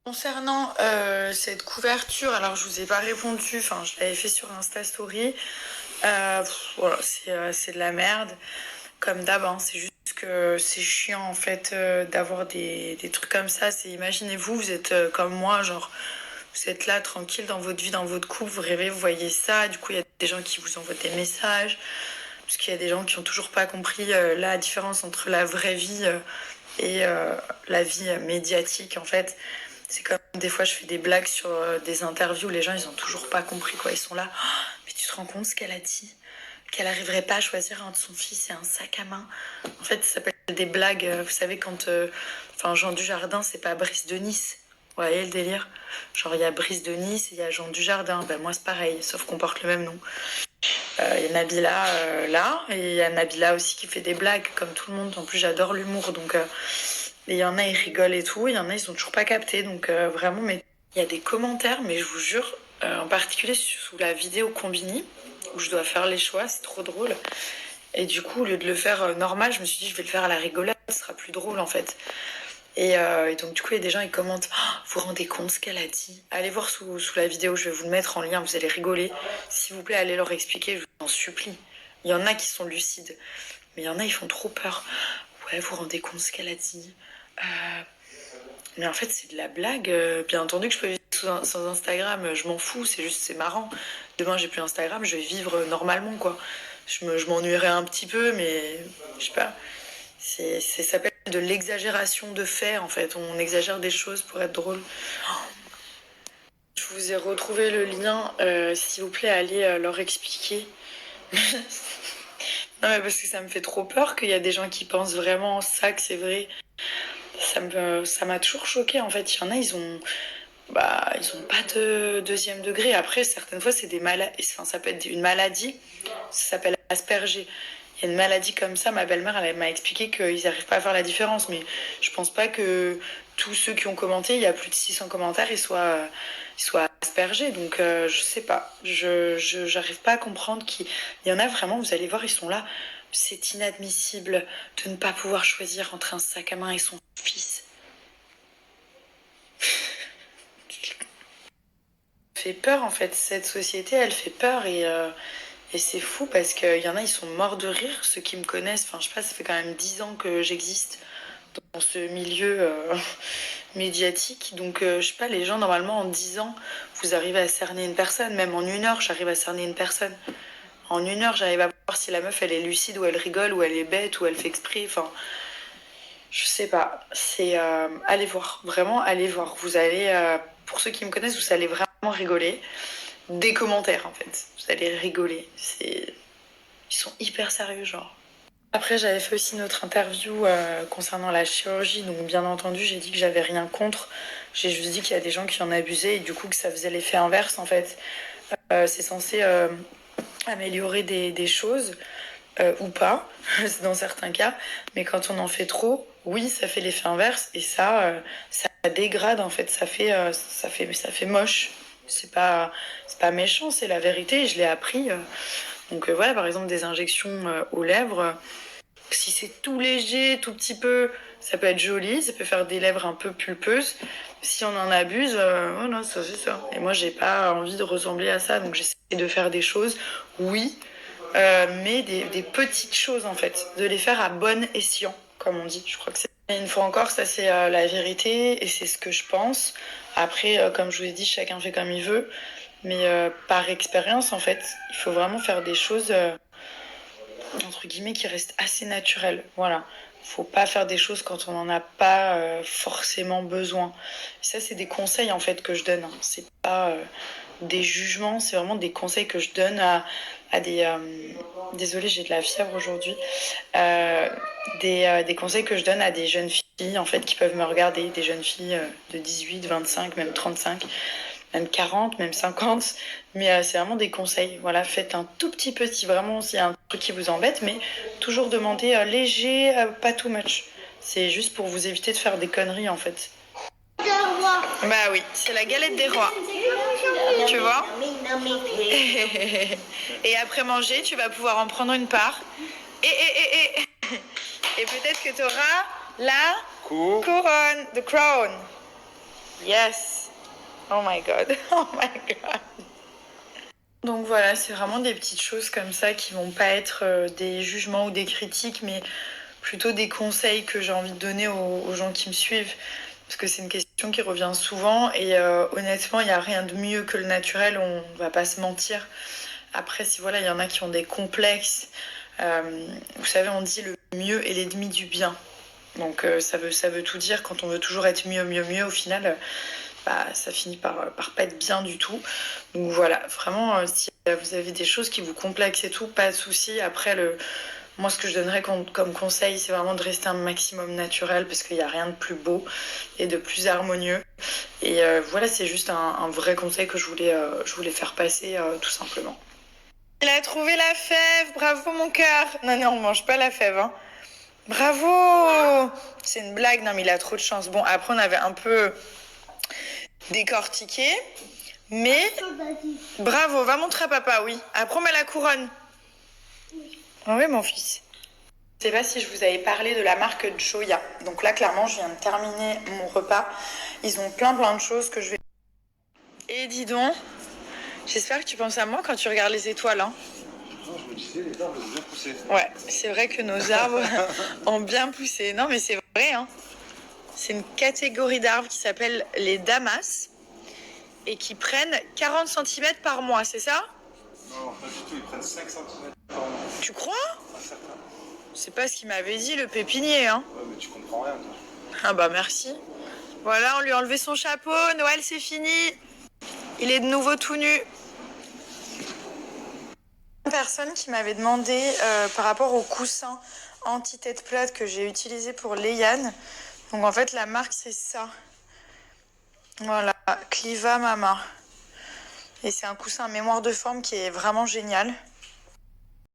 Concernant cette couverture, alors je vous ai pas répondu, enfin je l'avais fait sur Insta Story. Voilà, c'est de la merde, comme d'hab, hein. C'est juste que c'est chiant en fait d'avoir des trucs comme ça. Imaginez-vous, vous êtes comme moi, genre vous êtes là tranquille dans votre vie, dans votre couple, vous rêvez, vous voyez ça, du coup il y a des gens qui vous envoient des messages, parce qu'il y a des gens qui ont toujours pas compris la différence entre la vraie vie et la vie médiatique en fait. C'est comme des fois je fais des blagues sur des interviews, les gens ils ont toujours pas compris quoi, ils sont là. Oh, mais tu te rends compte ce qu'elle a dit? Qu'elle arriverait pas à choisir entre son fils et un sac à main. En fait, ça s'appelle des blagues, vous savez quand enfin Jean Dujardin, c'est pas Brice de Nice. Vous voyez le délire? Genre il y a Brice de Nice et il y a Jean Dujardin. Ben moi c'est pareil, sauf qu'on porte le même nom. Il y a Nabila là, et il y a Nabila aussi qui fait des blagues comme tout le monde. En plus j'adore l'humour, donc il y en a ils rigolent et tout, il y en a ils ont toujours pas capté, donc vraiment, mais il y a des commentaires, mais je vous jure, en particulier sous la vidéo Combini, où je dois faire les choix, c'est trop drôle. Et du coup, au lieu de le faire normal, je me suis dit je vais le faire à la rigolade, ce sera plus drôle en fait. Et donc du coup, il y a des gens qui commentent oh, vous vous rendez compte ce qu'elle a dit? Allez voir sous la vidéo, je vais vous le mettre en lien, vous allez rigoler. S'il vous plaît, allez leur expliquer, je vous en supplie. Il y en a qui sont lucides, mais il y en a, ils font trop peur. Ouais, vous vous rendez compte ce qu'elle a dit? Mais en fait, c'est de la blague. Bien entendu que je peux vivre sans Instagram, je m'en fous, c'est juste, c'est marrant. Demain, j'ai plus Instagram, je vais vivre normalement, quoi. Je m'ennuierai un petit peu, mais je sais pas. Ça s'appelle de l'exagération de faits, en fait. On exagère des choses pour être drôle. Je vous ai retrouvé le lien. S'il vous plaît, allez leur expliquer. Non, mais parce que ça me fait trop peur qu'il y a des gens qui pensent vraiment ça, que c'est vrai. Ça m'a toujours choqué en fait. Il y en a, ils ont pas de deuxième degré. Après, certaines fois, c'est des maladies. Enfin, ça peut être une maladie. Ça s'appelle Asperger. Il y a une maladie comme ça. Ma belle-mère, elle m'a expliqué qu'ils n'arrivent pas à faire la différence. Mais je pense pas que tous ceux qui ont commenté, il y a plus de 600 commentaires, ils soient aspergés. Donc, je sais pas. J'arrive pas à comprendre qu'il y en a vraiment. Vous allez voir, ils sont là. C'est inadmissible de ne pas pouvoir choisir entre un sac à main et son fils. Fait peur en fait, cette société elle fait peur et c'est fou parce qu'il y en a ils sont morts de rire, ceux qui me connaissent, enfin je sais pas, ça fait quand même 10 ans que j'existe dans ce milieu médiatique, donc je sais pas, les gens normalement en 10 ans vous arrivez à cerner une personne, même en une heure j'arrive à cerner une personne, en une heure j'arrive à voir si la meuf elle est lucide ou elle rigole ou elle est bête ou elle fait exprès, enfin je sais pas, c'est allez voir, vraiment allez voir, vous allez, pour ceux qui me connaissent vous allez vraiment rigoler. Des commentaires en fait. Vous allez rigoler. Ils sont hyper sérieux, genre. Après, j'avais fait aussi notre interview concernant la chirurgie, donc bien entendu, j'ai dit que j'avais rien contre. J'ai juste dit qu'il y a des gens qui en abusaient et du coup que ça faisait l'effet inverse en fait. C'est censé améliorer des choses ou pas, dans certains cas, mais quand on en fait trop, oui, ça fait l'effet inverse et ça dégrade en fait, ça fait moche. C'est pas méchant, c'est la vérité. Je l'ai appris. Donc voilà, par exemple des injections aux lèvres. Si c'est tout léger, tout petit peu, ça peut être joli, ça peut faire des lèvres un peu pulpeuses. Si on en abuse, voilà, ça c'est ça. Et moi, j'ai pas envie de ressembler à ça, donc j'essaie de faire des choses, oui, mais des petites choses en fait, de les faire à bon escient, comme on dit. Je crois que c'est. Et une fois encore, ça c'est la vérité et c'est ce que je pense. Après, comme je vous ai dit, chacun fait comme il veut, mais par expérience en fait, il faut vraiment faire des choses entre guillemets qui restent assez naturelles. Voilà. Faut pas faire des choses quand on n'en a pas forcément besoin. Et ça, c'est des conseils en fait que je donne, hein. C'est pas des jugements, c'est vraiment des conseils que je donne à des. Désolée, j'ai de la fièvre aujourd'hui. Euh, des conseils que je donne à des jeunes filles en fait qui peuvent me regarder, des jeunes filles de 18, 25, même 35, même 40, même 50. Mais c'est vraiment des conseils. Voilà, faites un tout petit peu si vraiment s'il y a un truc qui vous embête, mais toujours demandez léger, pas too much. C'est juste pour vous éviter de faire des conneries en fait. Bah oui, c'est la galette des rois. Tu vois? Et après manger, tu vas pouvoir en prendre une part. Et peut-être que tu auras la couronne, the crown. Yes. Oh my god. Oh my god. Donc voilà, c'est vraiment des petites choses comme ça qui vont pas être des jugements ou des critiques, mais plutôt des conseils que j'ai envie de donner aux gens qui me suivent. Parce que c'est une question qui revient souvent et honnêtement, il n'y a rien de mieux que le naturel, on va pas se mentir. Après, si voilà, il y en a qui ont des complexes, vous savez, on dit le mieux est l'ennemi du bien. Donc ça veut tout dire. Quand on veut toujours être mieux, mieux, mieux, au final, bah, ça finit par pas être bien du tout. Donc voilà, vraiment, si vous avez des choses qui vous complexent et tout, pas de souci. Après, moi, ce que je donnerais comme conseil, c'est vraiment de rester un maximum naturel parce qu'il n'y a rien de plus beau et de plus harmonieux. Et voilà, c'est juste un vrai conseil que je voulais faire passer tout simplement. Il a trouvé la fève, bravo mon cœur. Non, non, on mange pas la fève, hein. Bravo. C'est une blague, non mais il a trop de chance. Bon, après on avait un peu décortiqué, mais bravo, va montrer à papa, oui. Après on met la couronne. Ah oui mon fils. Je sais pas si je vous avais parlé de la marque Joya. Donc là clairement je viens de terminer mon repas. Ils ont plein de choses que je vais... Et dis donc, j'espère que tu penses à moi quand tu regardes les étoiles, hein. Non, je me disais, les arbres ont bien poussé. Ouais, c'est vrai que nos arbres ont bien poussé. Non, mais c'est vrai, hein. C'est une catégorie d'arbres qui s'appelle les damas et qui prennent 40 centimètres par mois, c'est ça? Non, pas du tout, ils prennent 5 centimètres par mois. Tu crois? Ah, certain. C'est pas ce qu'il m'avait dit, le pépinier, hein. Ouais, mais tu comprends rien, toi. Ah bah merci. Voilà, on lui a enlevé son chapeau, Noël c'est fini. Il est de nouveau tout nu. Une personne qui m'avait demandé par rapport au coussin anti-tête plate que j'ai utilisé pour Léane. Donc en fait la marque c'est ça. Voilà, Cliva Mama. Et c'est un coussin à mémoire de forme qui est vraiment génial.